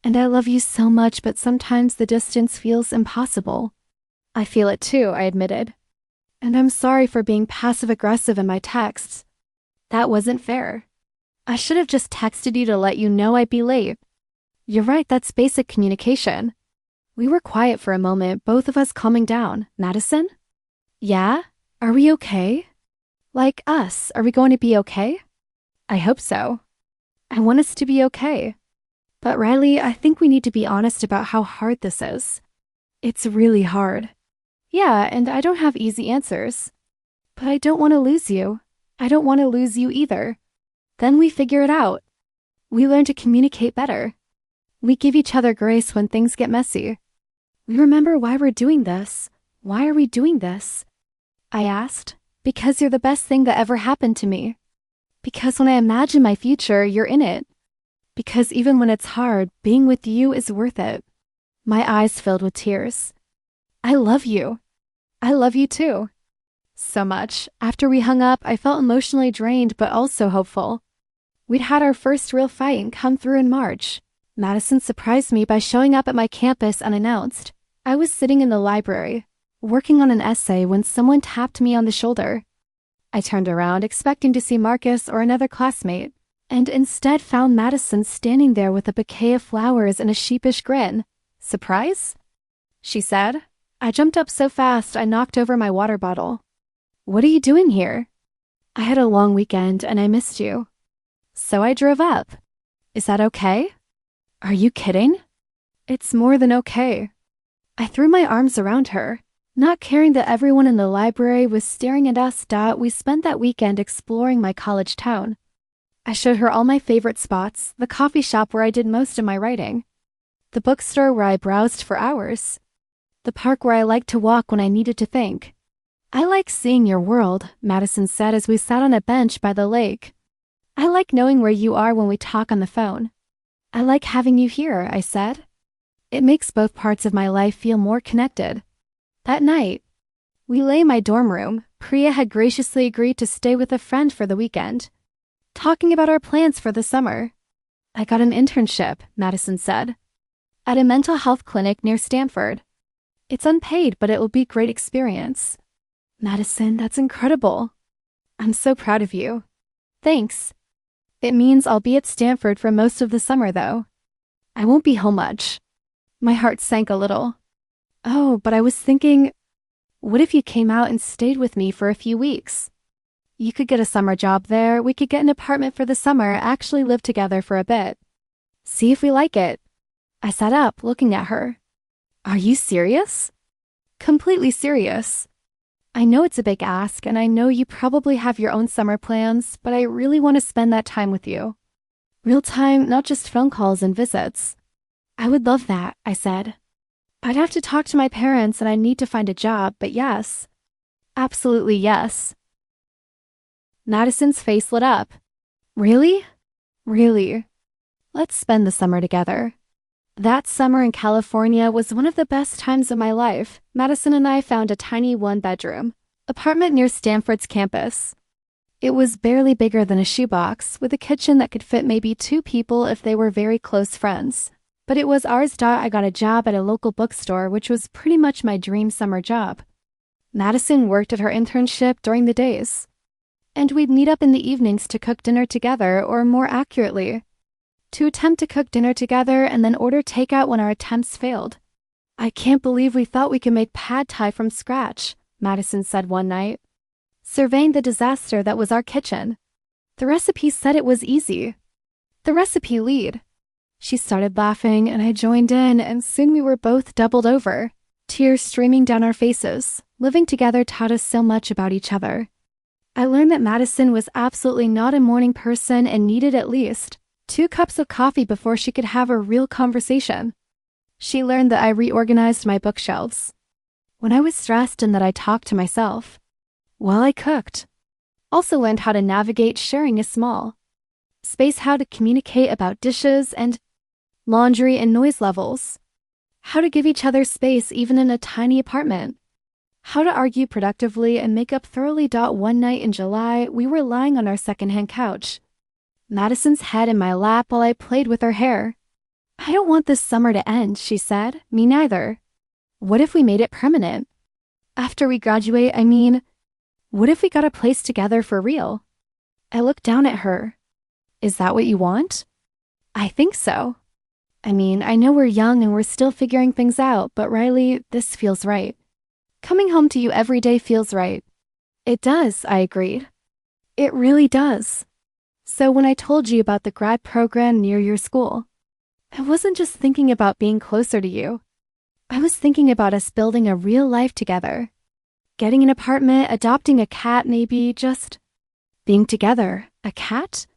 And I love you so much, but sometimes the distance feels impossible. I feel it too, I admitted. And I'm sorry for being passive-aggressive in my texts. That wasn't fair. I should have just texted you to let you know I'd be late. You're right, that's basic communication. We were quiet for a moment, both of us calming down. Madison? Yeah? Are we okay? Like us, are we going to be okay? I hope so. I want us to be okay. But Riley, I think we need to be honest about how hard this is. It's really hard. Yeah, and I don't have easy answers. But I don't want to lose you. I don't want to lose you either. Then we figure it out. We learn to communicate better. We give each other grace when things get messy. We remember why we're doing this. Why are we doing this? I asked. Because you're the best thing that ever happened to me. Because when I imagine my future, you're in it. Because even when it's hard, being with you is worth it. My eyes filled with tears. I love you. I love you too. So much. After we hung up, I felt emotionally drained but also hopeful. We'd had our first real fight and come through in March. Madison surprised me by showing up at my campus unannounced. I was sitting in the library, working on an essay when someone tapped me on the shoulder. I turned around expecting to see Marcus or another classmate, and instead found Madison standing there with a bouquet of flowers and a sheepish grin. Surprise? She said. I jumped up so fast I knocked over my water bottle. What are you doing here? I had a long weekend and I missed you. So I drove up. Is that okay? Are you kidding? It's more than okay. I threw my arms around her. Not caring that everyone in the library was staring at us, we spent that weekend exploring my college town. I showed her all my favorite spots, the coffee shop where I did most of my writing, the bookstore where I browsed for hours, the park where I liked to walk when I needed to think. I like seeing your world, Madison said as we sat on a bench by the lake. I like knowing where you are when we talk on the phone. I like having you here, I said. It makes both parts of my life feel more connected. That night, we lay in my dorm room. Priya had graciously agreed to stay with a friend for the weekend, talking about our plans for the summer. I got an internship, Madison said, at a mental health clinic near Stanford. It's unpaid, but it will be a great experience. Madison, that's incredible. I'm so proud of you. Thanks. It means I'll be at Stanford for most of the summer, though. I won't be home much. My heart sank a little. Oh, but I was thinking, what if you came out and stayed with me for a few weeks? You could get a summer job there, we could get an apartment for the summer, actually live together for a bit. See if we like it. I sat up, looking at her. Are you serious? Completely serious. I know it's a big ask, and I know you probably have your own summer plans, but I really want to spend that time with you. Real time, not just phone calls and visits. I would love that, I said. I'd have to talk to my parents and I need to find a job, but yes. Absolutely yes. Madison's face lit up. Really? Really. Let's spend the summer together. That summer in California was one of the best times of my life. Madison and I found a tiny one-bedroom apartment near Stanford's campus. It was barely bigger than a shoebox, with a kitchen that could fit maybe 2 people if they were very close friends. But it was ours. I got a job at a local bookstore, which was pretty much my dream summer job. Madison worked at her internship during the days, and we'd meet up in the evenings to cook dinner together, or more accurately, to attempt to cook dinner together and then order takeout when our attempts failed. I can't believe we thought we could make pad thai from scratch, Madison said one night, surveying the disaster that was our kitchen. The recipe said it was easy. The recipe lead. She started laughing and I joined in, and soon we were both doubled over, tears streaming down our faces. Living together taught us so much about each other. I learned that Madison was absolutely not a morning person and needed at least 2 cups of coffee before she could have a real conversation. She learned that I reorganized my bookshelves when I was stressed and that I talked to myself while I cooked. Also learned how to navigate sharing a small space, how to communicate about dishes and laundry and noise levels, how to give each other space even in a tiny apartment, how to argue productively and make up thoroughly. One night in July, we were lying on our secondhand couch, Madison's head in my lap while I played with her hair. I don't want this summer to end, she said. Me neither. What if we made it permanent? After we graduate, what if we got a place together for real? I looked down at her. Is that what you want? I think so. I know we're young and we're still figuring things out, but Riley, this feels right. Coming home to you every day feels right. It does, I agreed. It really does. So when I told you about the grad program near your school, I wasn't just thinking about being closer to you. I was thinking about us building a real life together. Getting an apartment, adopting a cat, maybe just being together. A cat?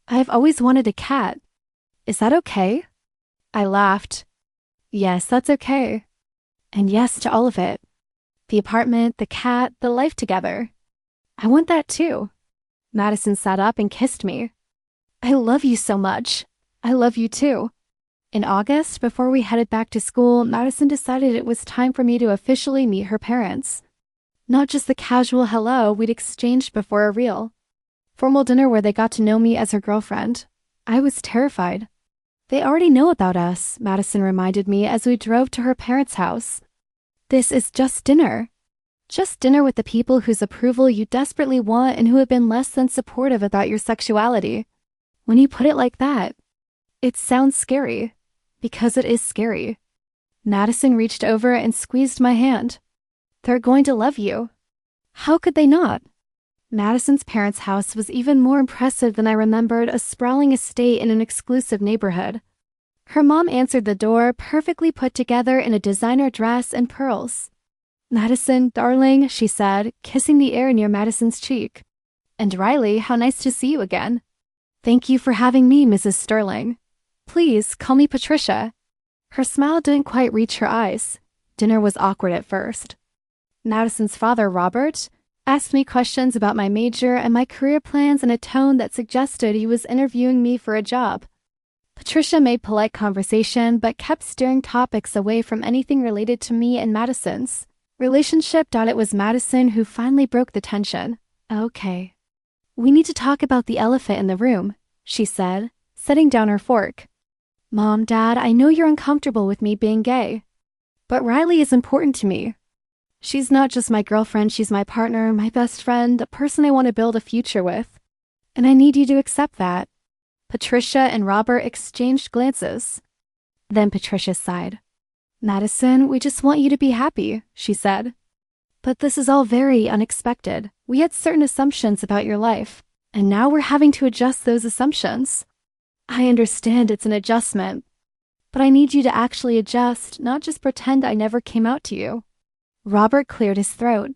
I've always wanted a cat. Is that okay? I laughed. Yes, that's okay. And yes to all of it. The apartment, the cat, the life together. I want that too. Madison sat up and kissed me. I love you so much. I love you too. In August, before we headed back to school, Madison decided it was time for me to officially meet her parents. Not just the casual hello we'd exchanged before a real formal dinner where they got to know me as her girlfriend. I was terrified. They already know about us, Madison reminded me as we drove to her parents' house. This is just dinner. Just dinner with the people whose approval you desperately want and who have been less than supportive about your sexuality. When you put it like that, it sounds scary. Because it is scary. Madison reached over and squeezed my hand. They're going to love you. How could they not? Madison's parents' house was even more impressive than I remembered, a sprawling estate in an exclusive neighborhood. Her mom answered the door, perfectly put together in a designer dress and pearls. Madison, darling, she said, kissing the air near Madison's cheek. And Riley, how nice to see you again. Thank you for having me, Mrs. Sterling. Please, call me Patricia. Her smile didn't quite reach her eyes. Dinner was awkward at first. Madison's father, Robert, asked me questions about my major and my career plans in a tone that suggested he was interviewing me for a job. Patricia made polite conversation, but kept steering topics away from anything related to me and Madison's relationship. It was Madison who finally broke the tension. Okay. We need to talk about the elephant in the room, she said, setting down her fork. Mom, Dad, I know you're uncomfortable with me being gay. But Riley is important to me. She's not just my girlfriend, she's my partner, my best friend, the person I want to build a future with. And I need you to accept that. Patricia and Robert exchanged glances. Then Patricia sighed. Madison, we just want you to be happy, she said. But this is all very unexpected. We had certain assumptions about your life, and now we're having to adjust those assumptions. I understand it's an adjustment, but I need you to actually adjust, not just pretend I never came out to you. Robert cleared his throat.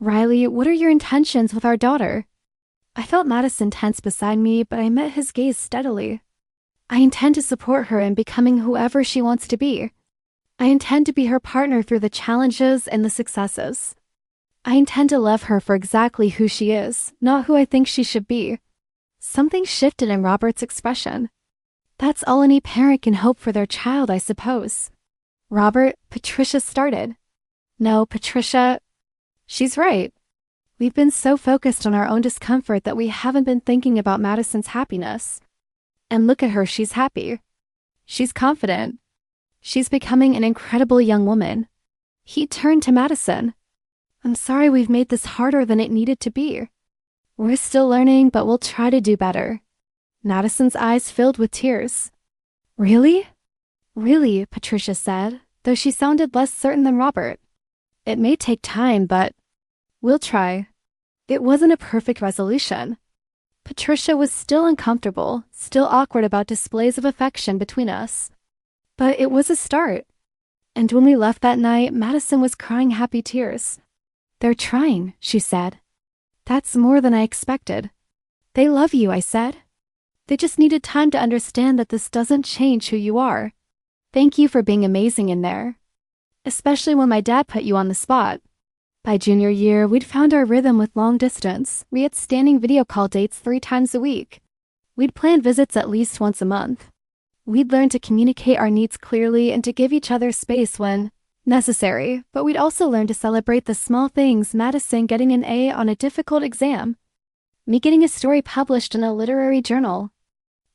Riley, what are your intentions with our daughter? I felt Madison tense beside me, but I met his gaze steadily. I intend to support her in becoming whoever she wants to be. I intend to be her partner through the challenges and the successes. I intend to love her for exactly who she is, not who I think she should be. Something shifted in Robert's expression. That's all any parent can hope for their child, I suppose. Robert, Patricia started. No, Patricia, she's right. We've been so focused on our own discomfort that we haven't been thinking about Madison's happiness. And look at her, she's happy. She's confident. She's becoming an incredible young woman. He turned to Madison. I'm sorry we've made this harder than it needed to be. We're still learning, but we'll try to do better. Madison's eyes filled with tears. Really? Really, Patricia said, though she sounded less certain than Robert. It may take time, but we'll try. It wasn't a perfect resolution. Patricia was still uncomfortable, still awkward about displays of affection between us. But it was a start. And when we left that night, Madison was crying happy tears. They're trying, she said. That's more than I expected. They love you, I said. They just needed time to understand that this doesn't change who you are. Thank you for being amazing in there. Especially when my dad put you on the spot. By junior year, we'd found our rhythm with long distance. We had standing video call dates 3 times a week. We'd plan visits at least once a month. We'd learn to communicate our needs clearly and to give each other space when necessary, but we'd also learn to celebrate the small things, Madison getting an A on a difficult exam, me getting a story published in a literary journal.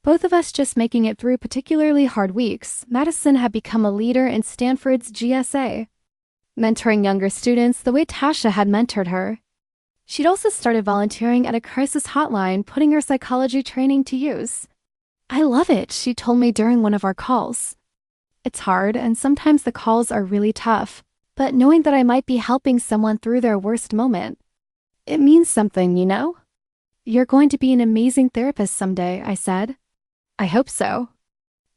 Both of us just making it through particularly hard weeks. Madison had become a leader in Stanford's GSA, mentoring younger students the way Tasha had mentored her. She'd also started volunteering at a crisis hotline, putting her psychology training to use. I love it, she told me during one of our calls. It's hard, and sometimes the calls are really tough, but knowing that I might be helping someone through their worst moment, it means something, you know? You're going to be an amazing therapist someday, I said. I hope so.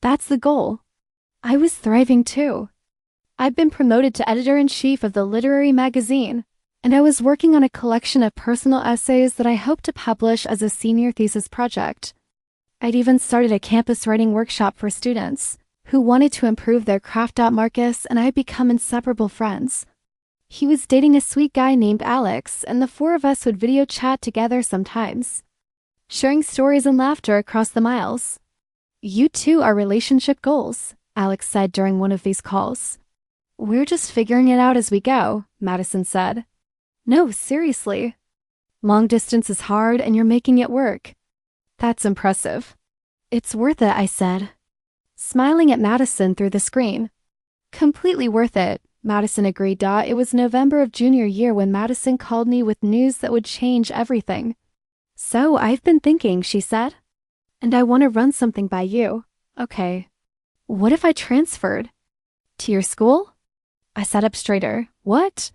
That's the goal. I was thriving too. I'd been promoted to editor-in-chief of the literary magazine, and I was working on a collection of personal essays that I hoped to publish as a senior thesis project. I'd even started a campus writing workshop for students who wanted to improve their craft. Marcus and I had become inseparable friends. He was dating a sweet guy named Alex, and the 4 of us would video chat together sometimes, sharing stories and laughter across the miles. You two are relationship goals, Alex said during one of these calls. We're just figuring it out as we go, Madison said. No, seriously. Long distance is hard and you're making it work. That's impressive. It's worth it, I said, smiling at Madison through the screen. Completely worth it, Madison agreed. It was November of junior year when Madison called me with news that would change everything. So I've been thinking, she said, and I want to run something by you. Okay. What if I transferred? To your school? I sat up straighter. What?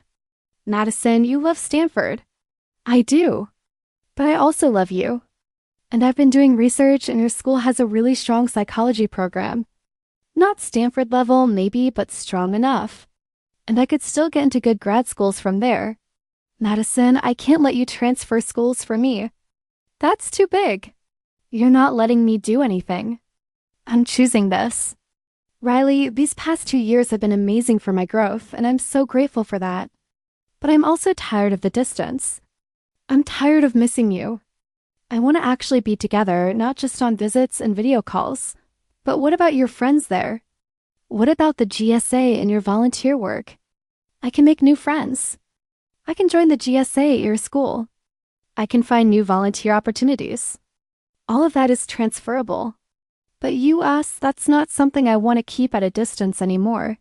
Madison, you love Stanford. I do. But I also love you. And I've been doing research, and your school has a really strong psychology program. Not Stanford level, maybe, but strong enough. And I could still get into good grad schools from there. Madison, I can't let you transfer schools for me. That's too big. You're not letting me do anything. I'm choosing this. Riley, these past 2 years have been amazing for my growth, and I'm so grateful for that. But I'm also tired of the distance. I'm tired of missing you. I want to actually be together, not just on visits and video calls. But what about your friends there? What about the GSA and your volunteer work? I can make new friends. I can join the GSA at your school. I can find new volunteer opportunities. All of that is transferable. But you asked, that's not something I want to keep at a distance anymore.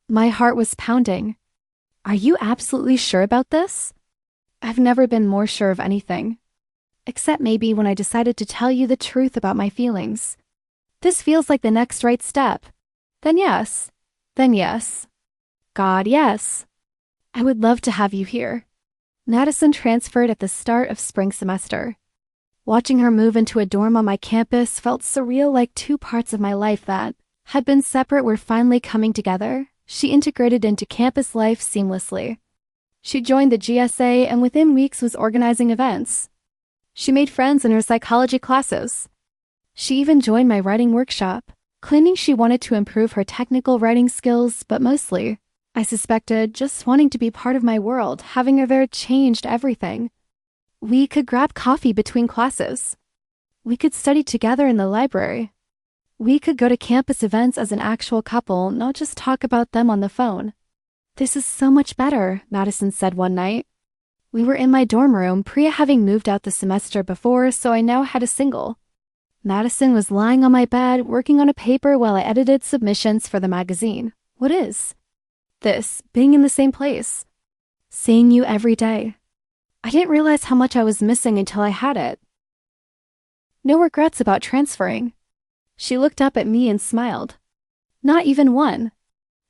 My heart was pounding. Are you absolutely sure about this? I've never been more sure of anything. Except maybe when I decided to tell you the truth about my feelings. This feels like the next right step. Then yes. Then yes. God, yes. I would love to have you here. Madison transferred at the start of spring semester. Watching her move into a dorm on my campus felt surreal, like two parts of my life that had been separate were finally coming together. She integrated into campus life seamlessly. She joined the GSA and within weeks was organizing events. She made friends in her psychology classes. She even joined my writing workshop, claiming she wanted to improve her technical writing skills, but mostly, I suspected, just wanting to be part of my world. Having her there changed everything. We could grab coffee between classes. We could study together in the library. We could go to campus events as an actual couple, not just talk about them on the phone. This is so much better, Madison said one night. We were in my dorm room, Priya having moved out the semester before, so I now had a single. Madison was lying on my bed, working on a paper while I edited submissions for the magazine. What is this, being in the same place? Seeing you every day. I didn't realize how much I was missing until I had it. No regrets about transferring. She looked up at me and smiled. Not even one.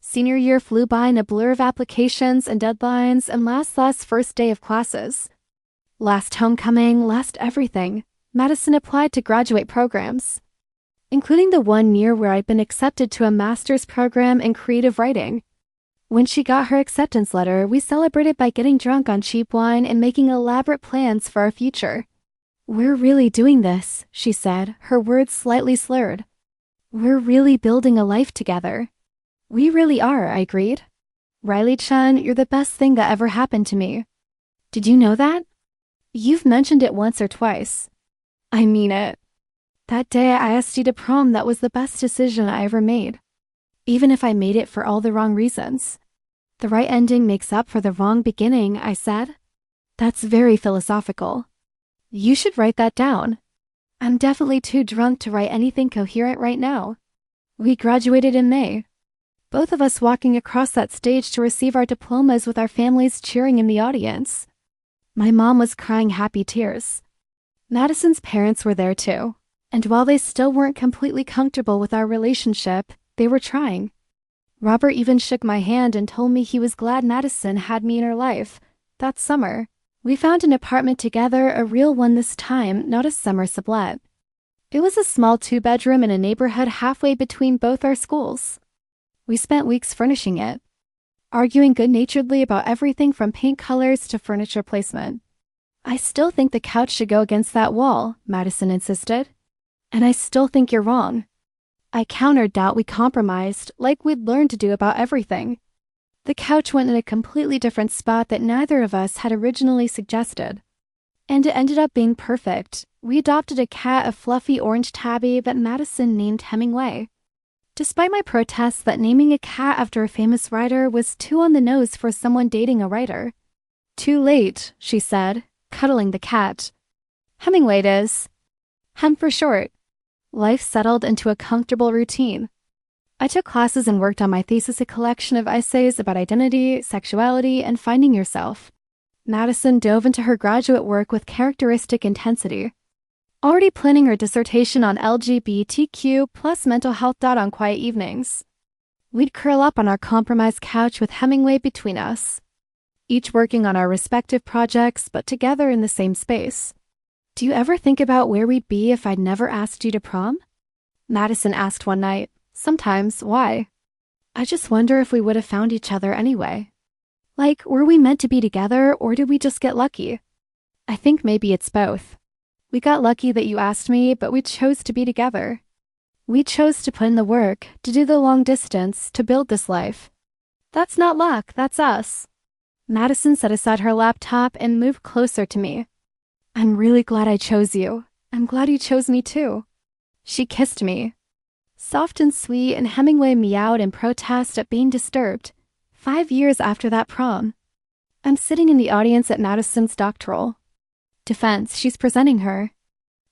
Senior year flew by in a blur of applications and deadlines and last first day of classes. Last homecoming, last everything. Madison applied to graduate programs, including the one near where I'd been accepted to a master's program in creative writing. When she got her acceptance letter, we celebrated by getting drunk on cheap wine and making elaborate plans for our future. We're really doing this, she said, her words slightly slurred. We're really building a life together. We really are, I agreed. Riley Chen, you're the best thing that ever happened to me. Did you know that? You've mentioned it once or twice. I mean it. That day I asked you to prom, that was the best decision I ever made. Even if I made it for all the wrong reasons. The right ending makes up for the wrong beginning, I said. That's very philosophical. You should write that down. I'm definitely too drunk to write anything coherent right now. We graduated in May. Both of us walking across that stage to receive our diplomas with our families cheering in the audience. My mom was crying happy tears. Madison's parents were there too. And while they still weren't completely comfortable with our relationship, they were trying. Robert even shook my hand and told me he was glad Madison had me in her life. That summer, we found an apartment together, a real one this time, not a summer sublet. It was a small 2-bedroom in a neighborhood halfway between both our schools. We spent weeks furnishing it, arguing good-naturedly about everything from paint colors to furniture placement. I still think the couch should go against that wall, Madison insisted. And I still think you're wrong. I countered doubt. We compromised, like we'd learned to do about everything. The couch went in a completely different spot that neither of us had originally suggested. And it ended up being perfect. We adopted a cat, a fluffy orange tabby that Madison named Hemingway. Despite my protests that naming a cat after a famous writer was too on the nose for someone dating a writer. Too late, she said, cuddling the cat. Hemingway it is. Hem for short. Life settled into a comfortable routine. I took classes and worked on my thesis, a collection of essays about identity, sexuality, and finding yourself. Madison dove into her graduate work with characteristic intensity, already planning her dissertation on LGBTQ plus mental health. On quiet evenings, we'd curl up on our compromised couch with Hemingway between us, each working on our respective projects but together in the same space. Do you ever think about where we'd be if I'd never asked you to prom? Madison asked one night. Sometimes. Why? I just wonder if we would have found each other anyway. Like, were we meant to be together or did we just get lucky? I think maybe it's both. We got lucky that you asked me, but we chose to be together. We chose to put in the work, to do the long distance, to build this life. That's not luck, that's us. Madison set aside her laptop and moved closer to me. I'm really glad I chose you. I'm glad you chose me too. She kissed me. Soft and sweet, and Hemingway meowed in protest at being disturbed. 5 years after that prom. I'm sitting in the audience at Madison's doctoral. Defense, she's presenting her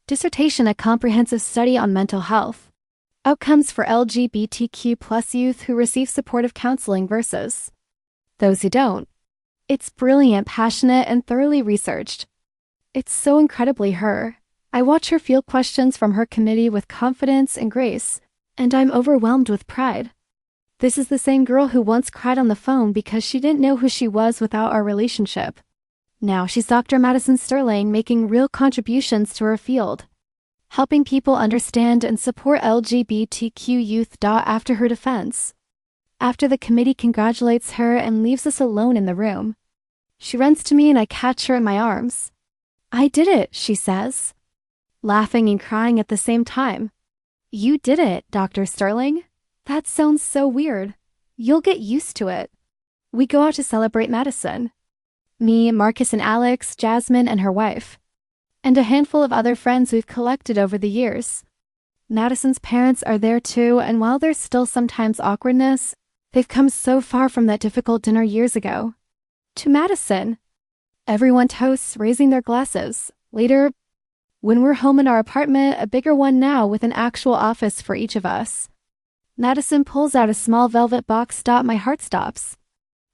dissertation, a comprehensive study on mental health. Outcomes for LGBTQ plus youth who receive supportive counseling versus those who don't. It's brilliant, passionate, and thoroughly researched. It's so incredibly her. I watch her field questions from her committee with confidence and grace, and I'm overwhelmed with pride. This is the same girl who once cried on the phone because she didn't know who she was without our relationship. Now she's Dr. Madison Sterling, making real contributions to her field, helping people understand and support LGBTQ youth. After her defense. After the committee congratulates her and leaves us alone in the room, she runs to me and I catch her in my arms. I did it, she says, laughing and crying at the same time. You did it, Dr. Sterling. That sounds so weird. You'll get used to it. We go out to celebrate Madison. Me, Marcus and Alex, Jasmine and her wife, and a handful of other friends we've collected over the years. Madison's parents are there too, and while there's still sometimes awkwardness, they've come so far from that difficult dinner years ago. To Madison. Everyone toasts, raising their glasses. Later, when we're home in our apartment, a bigger one now with an actual office for each of us, Madison pulls out a small velvet box. My heart stops.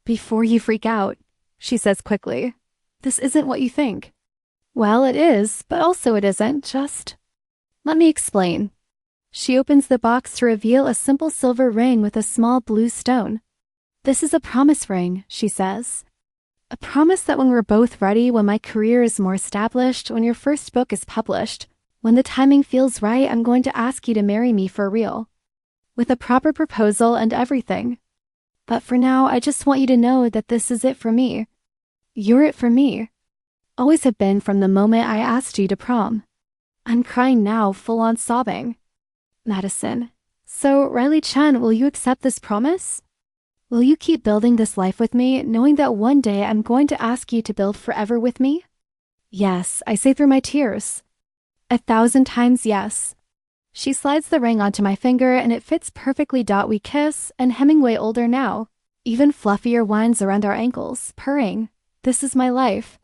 Before you freak out, she says quickly, this isn't what you think. Well, it is, but also it isn't, just... Let me explain. She opens the box to reveal a simple silver ring with a small blue stone. This is a promise ring, she says. A promise that when we're both ready, when my career is more established, when your first book is published, when the timing feels right, I'm going to ask you to marry me for real. With a proper proposal and everything. But for now, I just want you to know that this is it for me. You're it for me. Always have been from the moment I asked you to prom. I'm crying now, full on sobbing. Madison. So, Riley Chen, will you accept this promise? Will you keep building this life with me, knowing that one day I'm going to ask you to build forever with me? Yes, I say through my tears. 1,000 times yes. She slides the ring onto my finger and it fits perfectly. We kiss, and Hemingway older now, even fluffier, winds around our ankles, purring. This is my life.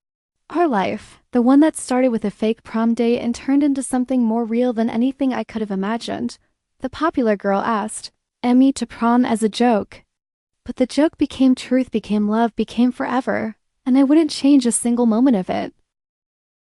Our life, the one that started with a fake prom date and turned into something more real than anything I could have imagined. The popular girl asked Emmy to prom as a joke. But the joke became truth, became love, became forever, and I wouldn't change a single moment of it.